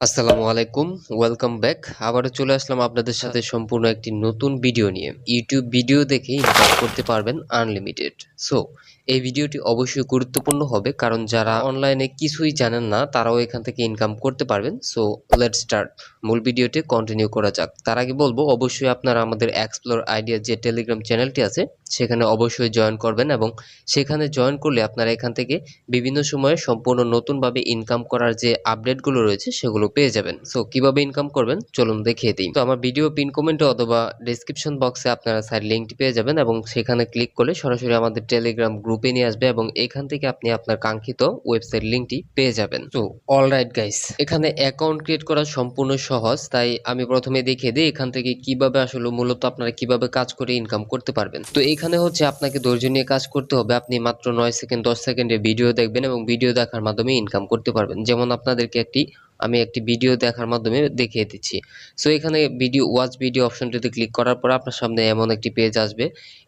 আসসালামু আলাইকুম, welcome back. আবারও চলে আসলাম আপনাদের সাথে সম্পূর্ণ একটি নতুন ভিডিও নিয়ে। ইউটিউব ভিডিও দেখে ইনকাম করতে পারবেন আনলিমিটেড। সো এই ভিডিওটি অবশ্যই গুরুত্বপূর্ণ হবে, কারণ যারা অনলাইনে কিছুই জানেন না তারাও এখান থেকে ইনকাম করতে পারবেন। So let's start. মূল ভিডিওটি কন্টিনিউ করা যাক। তার আগে বলবো, অবশ্যই আপনারা আমাদের এক্সপ্লোর আইডিয়া যে টেলিগ্রাম চ্যানেলটি আছে সেখানে অবশ্যই জয়েন করবেন, এবং সেখানে জয়েন করলে আপনারা এখান থেকে বিভিন্ন সময়ে সম্পূর্ণ নতুনভাবে ইনকাম করার যে আপডেটগুলো রয়েছে সেগুলো পেয়ে যাবেন। সো কিভাবে ইনকাম করবেন চলুন দেখিয়ে দিই। তো আমার ভিডিও পিন কমেন্টে অথবা ডেসক্রিপশন বক্সে আপনারা সাইড লিঙ্কটি পেয়ে যাবেন, এবং সেখানে ক্লিক করলে সরাসরি আমাদের টেলিগ্রাম গ্রুপে নিয়ে আসবে, এবং এখান থেকে আপনি আপনার কাঙ্ক্ষিত ওয়েবসাইট লিঙ্কটি পেয়ে যাবেন। তো অলরাইট গাইস, এখানে অ্যাকাউন্ট ক্রিয়েট করা সম্পূর্ণ সহজ, তাই আমি প্রথমে দেখিয়ে দিই এখান থেকে কিভাবে আসলে মূলত আপনারা কিভাবে কাজ করে ইনকাম করতে পারবেন। তো এখানে হচ্ছে আপনাকে ধৈর্য নিয়ে কাজ করতে হবে। আপনি মাত্র 9 সেকেন্ড 10 সেকেন্ডের ভিডিও দেখবেন এবং ভিডিও দেখার মাধ্যমে ইনকাম করতে পারবেন। যেমন আপনাদেরকে আমি একটি ভিডিও দেখার মাধ্যমে দেখিয়ে দিচ্ছি। সো এখানে ওয়াচ ভিডিও অপশনটিতে ক্লিক করার পর আপনার সামনে এমন একটি পেজ আসবে,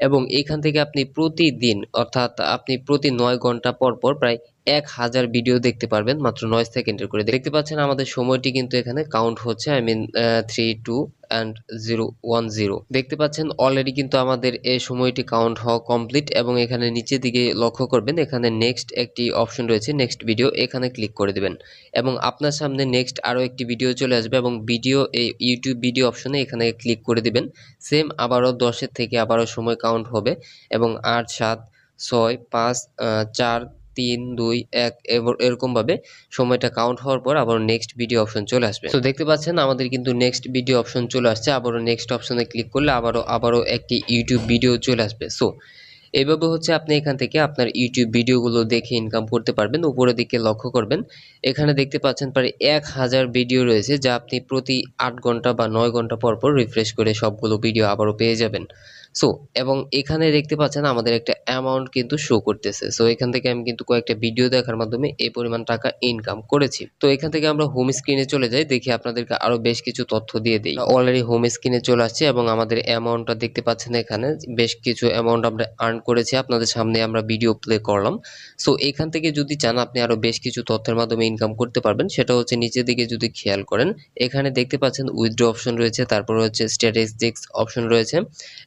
এবং এখান থেকে আপনি প্রতিদিন, অর্থাৎ আপনি প্রতি 9 ঘন্টা পর পর প্রায় 1000 ভিডিও দেখতে পারবেন মাত্র 9 সেকেন্ডের করে। দেখতে পাচ্ছেন আমাদের সময়টি কিন্তু এখানে কাউন্ট হচ্ছে, 3 2 and 0 1 0 দেখতে পাচ্ছেন অলরেডি কিন্তু আমাদের এই সময়টি কাউন্ট হওয়া কমপ্লিট। এবং এখানে নিচের দিকে লক্ষ্য করবেন, এখানে নেক্সট একটি অপশন রয়েছে, নেক্সট ভিডিও, এখানে ক্লিক করে দিবেন এবং আপনার সামনে নেক্সট আরও একটি ভিডিও চলে আসবে, এবং ভিডিও এই ইউটিউব ভিডিও অপশনে এখানে ক্লিক করে দিবেন। সেম আবারও 10-এর থেকে আবারও সময় কাউন্ট হবে, এবং 8 7 6 5 4 3 2 1 এরকম ভাবে সময়টা কাউন্ট হওয়ার পর আবার নেক্সট ভিডিও অপশন চলে আসবে। তো দেখতে পাচ্ছেন আমাদের কিন্তু নেক্সট ভিডিও অপশন চলে আসছে। আবারও নেক্সট অপশনে ক্লিক করলে আবারও একটি ইউটিউব ভিডিও চলে আসবে। সো এভাবে হচ্ছে আপনি এখান থেকে আপনার ইউটিউব ভিডিওগুলো দেখে ইনকাম করতে পারবেন। উপরের দিকে লক্ষ্য করবেন, এখানে দেখতে পাচ্ছেন প্রায় 1000 ভিডিও রয়েছে, যা আপনি প্রতি 8 ঘন্টা বা 9 ঘন্টা পর পর রিফ্রেশ করে সবগুলো ভিডিও আবারও পেয়ে যাবেন। সো এবং এখানে দেখতে পাচ্ছেন আমাদের একটা অ্যামাউন্ট কিন্তু শো করতেছে। সো এখান থেকে আমি কিন্তু কয়েকটা ভিডিও দেখার মাধ্যমে এই পরিমাণ টাকা ইনকাম করেছি। তো এখান থেকে আমরা হোম স্ক্রিনে চলে যাই, দেখি আপনাদেরকে আরো বেশ কিছু তথ্য দিয়ে দিই। অলরেডি হোম স্ক্রিনে চলে আসছে, এবং আমাদের অ্যামাউন্টটা দেখতে পাচ্ছেন, এখানে বেশ কিছু অ্যামাউন্ট আমরা আর্ন করেছি। আপনাদের সামনে আমরা ভিডিও প্লে করলাম। সো এখান থেকে যদি চান আপনি আরো বেশ কিছু তথ্যের মাধ্যমে ইনকাম করতে পারবেন। সেটা হচ্ছে নিচের দিকে যদি খেয়াল করেন, এখানে দেখতে পাচ্ছেন উইথড্র অপশন রয়েছে, তারপর হচ্ছে স্ট্যাটিস্টিক্স অপশন রয়েছে,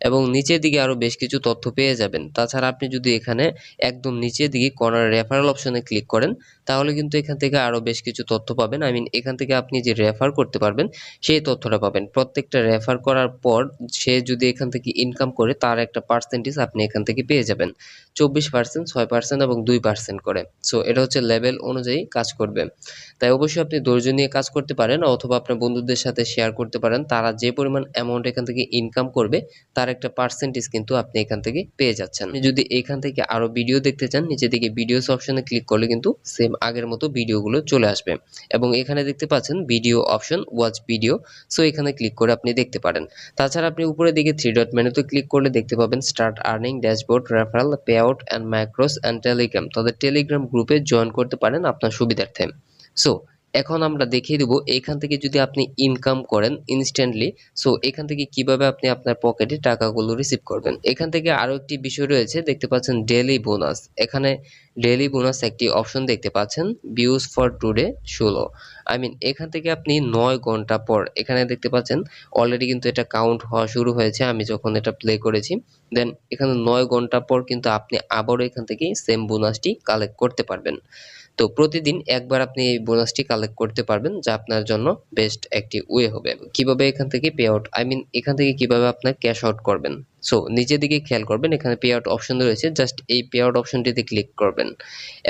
এবং নিচের দিকে আরো বেশ কিছু তথ্য পেয়ে যাবেন। তাছাড়া আপনি যদি এখানে একদম নিচের দিকে কর্নার রেফারেল অপশনে ক্লিক করেন, তাহলে কিন্তু এখান থেকে আরো বেশ কিছু তথ্য পাবেন। এখান থেকে আপনি যে রেফার করতে পারবেন সেই তথ্যটা পাবেন। প্রত্যেকটা রেফার করার পর সে যদি এখান থেকে ইনকাম করে, তার একটা পার্সেন্টেজ আপনি এখান থেকে পেয়ে যাবেন, 24%, 6% এবং 2% করে। সো এটা হচ্ছে লেভেল অনুযায়ী কাজ করবে। তাই অবশ্যই আপনি ধৈর্য নিয়ে কাজ করতে পারেন, অথবা আপনার বন্ধুদের সাথে শেয়ার করতে পারেন। তারা যে পরিমাণ অ্যামাউন্ট এখান থেকে ইনকাম করবে, তার একটা পার্সেন্টেজ কিন্তু আপনি এখান থেকে পেয়ে যাচ্ছেন। আপনি যদি এখান থেকে আরো ভিডিও দেখতে চান, নিচে দিকে ভিডিওস অপশনে ক্লিক করলে কিন্তু সেম আগের মতো ভিডিওগুলো চলে আসবে, এবং এখানে দেখতে পাচ্ছেন video option, watch video. So এখানে ক্লিক করে আপনি দেখতে পারেন। তাছাড়া আপনি উপরের দিকে 3 ডট মেনুতে ক্লিক করলে দেখতে পাবেন start earning, dashboard, referral, pay out and macOS and Telegram. তাদের টেলিগ্রাম গ্রুপে জয়েন করতে পারেন আপনার সুবিধার্থে। সো এখন আমরা দেখিয়ে দেব এখান থেকে যদি আপনি ইনকাম করেন ইনস্ট্যান্টলি, সো এখান থেকে কিভাবে আপনি আপনার পকেটে টাকাগুলো রিসিভ করবেন। এখান থেকে আরো একটি বিষয় রয়েছে, দেখতে পাচ্ছেন ডেইলি বোনাস। এখানে ডেইলি বোনাস একটি অপশন দেখতে পাচ্ছেন, ভিউজ ফর টুডে 16। এখান থেকে আপনি 9 ঘন্টা পর, এখানে দেখতে পাচ্ছেন অলরেডি কিন্তু এটা কাউন্ট হওয়া শুরু হয়েছে আমি যখন এটা প্লে করেছি। দেন এখানে 9 ঘন্টা পর কিন্তু আপনি আবারও এখান থেকে সেম বোনাসটি কালেক্ট করতে পারবেন। তো প্রতিদিন একবার আপনি এই বোনাসটি কালেক্ট করতে পারবেন, যা আপনার জন্য বেস্ট একটি ওয়ে হবে। কিভাবে এখান থেকে পে আউট, এখান থেকে কিভাবে আপনার ক্যাশ আউট করবেন। সো নিচের দিকে খেয়াল করবেন, এখানে পে আউট অপশন রয়েছে, জাস্ট এই পে আউট অপশনটিতে ক্লিক করবেন,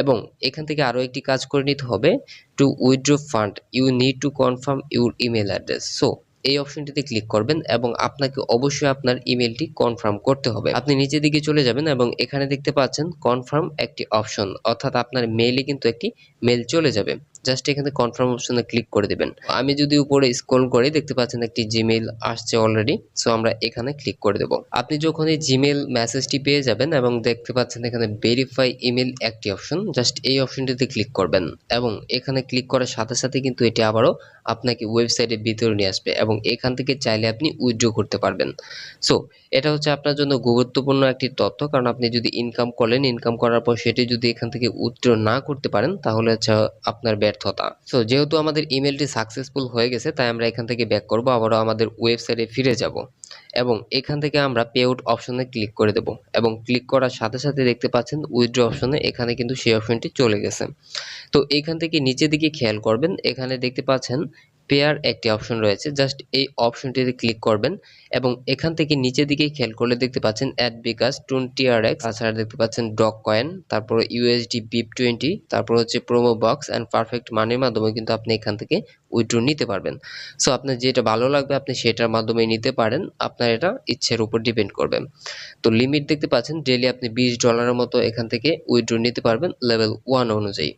এবং এখান থেকে আরো একটি কাজ করে নিতে হবে, to withdraw fund you need to confirm your email address. So এই অপশনটিতে ক্লিক করবেন, এবং আপনাকে অবশ্যই আপনার ইমেলটি কনফার্ম করতে হবে। আপনি নিচের দিকে চলে যাবেন, এবং এখানে দেখতে পাচ্ছেন কনফার্ম একটি অপশন, অর্থাৎ আপনার মেইলে কিন্তু একটি মেল চলে যাবে। জাস্ট এখানে কনফার্ম অপশনে ক্লিক করে দিবেন। আমি যদি উপরে স্ক্রল করি, দেখতে পাচ্ছেন একটি জিমেইল আসছে অলরেডি। সো আমরা এখানে ক্লিক করে দেব। আপনি যখন এই জিমেইল মেসেজটি পেয়ে যাবেন, এবং দেখতে পাচ্ছেন এখানে ভেরিফাই ইমেল একটি অপশন, জাস্ট এই অপশনটিতে ক্লিক করবেন, এবং এখানে ক্লিক করার সাথে সাথে কিন্তু এটি আবারও আপনাকে ওয়েবসাইটের ভিতরে নিয়ে আসবে, এবং এখান থেকে চাইলে আপনি উইথড্র করতে পারবেন। সো এটা হচ্ছে আপনার জন্য গুরুত্বপূর্ণ একটি তথ্য, কারণ আপনি যদি ইনকাম করেন, ইনকাম করার পর সেটি যদি এখান থেকে উইথড্র না করতে পারেন, তাহলে হচ্ছে আপনার ব্যর্থতা। সো যেহেতু আমাদের ইমেলটি সাকসেসফুল হয়ে গেছে, তাই আমরা এখান থেকে ব্যাক করব, আবারও আমাদের ওয়েবসাইটে ফিরে যাব এবং এখান থেকে আমরা পে আউট অপশনে ক্লিক করে দেব এবং ক্লিক করার সাথে সাথে দেখতে পাচ্ছেন উইথড্র অপশনে এখানে কিন্তু সেই অপশনটি চলে গেছে। তো এখান থেকে নিচের দিকে খেয়াল করবেন, এখানে দেখতে পাচ্ছেন পেয়ার একটি অপশন রয়েছে, জাস্ট এই অপশনটিতে ক্লিক করবেন এবং এখান থেকে নিচের দিকে খেয়াল করলে দেখতে পাচ্ছেন অ্যাড বিকাশ 20 RX, তাছাড়া দেখতে পাচ্ছেন ডগ কয়েন, তারপর USD BIP20, তারপর হচ্ছে প্রোমো বক্স অ্যান্ড পারফেক্ট মানির মাধ্যমে কিন্তু আপনি এখান থেকে উইথড্র নিতে পারবেন। সো আপনার যেটা ভালো লাগবে আপনি সেটার মাধ্যমে নিতে পারেন, আপনার এটা ইচ্ছের উপর ডিপেন্ড করবে। তো লিমিট দেখতে পাচ্ছেন ডেইলি আপনি $20 মতো এখান থেকে উইথড্র নিতে পারবেন লেভেল 1 অনুযায়ী।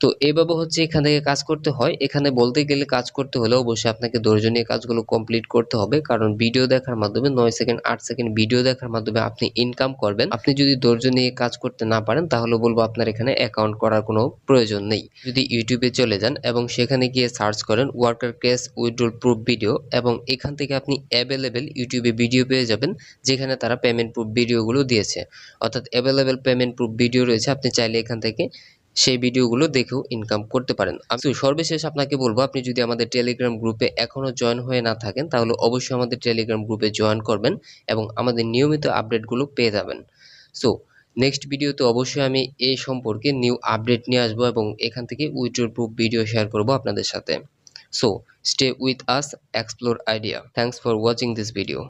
তো এইভাবে হচ্ছে এখান থেকে কাজ করতে হয়। এখানে বলতে গেলে কাজ করতে হলে অবশ্যই আপনাকে ধৈর্য নিয়ে কাজগুলো কমপ্লিট করতে হবে, কারণ ভিডিও দেখার মাধ্যমে 9 সেকেন্ড 8 সেকেন্ড ভিডিও দেখার মাধ্যমে আপনি ইনকাম করবেন। আপনি যদি ধৈর্য নিয়ে কাজ করতে না পারেন তাহলে বলবো আপনার এখানে অ্যাকাউন্ট করার কোনো প্রয়োজন নেই। যদি ইউটিউবে চলে যান এবং সেখানে গিয়ে সার্চ করেন worker case withdrawal proof video এবং এখান থেকে আপনি অ্যাভেলেবেল ইউটিউবে ভিডিও পেয়ে যাবেন যেখানে তারা পেমেন্ট প্রুফ ভিডিওগুলো দিয়েছে, অর্থাৎ অ্যাভেলেবেল পেমেন্ট প্রুফ ভিডিও রয়েছে। আপনি চাইলে এখান থেকে সেই ভিডিওগুলো দেখেও ইনকাম করতে পারেন। আমি সর্বশেষ আপনাকে বলবো, আপনি যদি আমাদের টেলিগ্রাম গ্রুপে এখনো জয়েন হয়ে না থাকেন তাহলে অবশ্যই আমাদের টেলিগ্রাম গ্রুপে জয়েন করবেন এবং আমাদের নিয়মিত আপডেটগুলো পেয়ে যাবেন। সো নেক্সট ভিডিওতে অবশ্যই আমি এই সম্পর্কে নিউ আপডেট নিয়ে আসবো এবং এখান থেকে উইথড্রল প্রুফ ভিডিও শেয়ার করব আপনাদের সাথে। So stay with us, explore idea. Thanks for watching this video.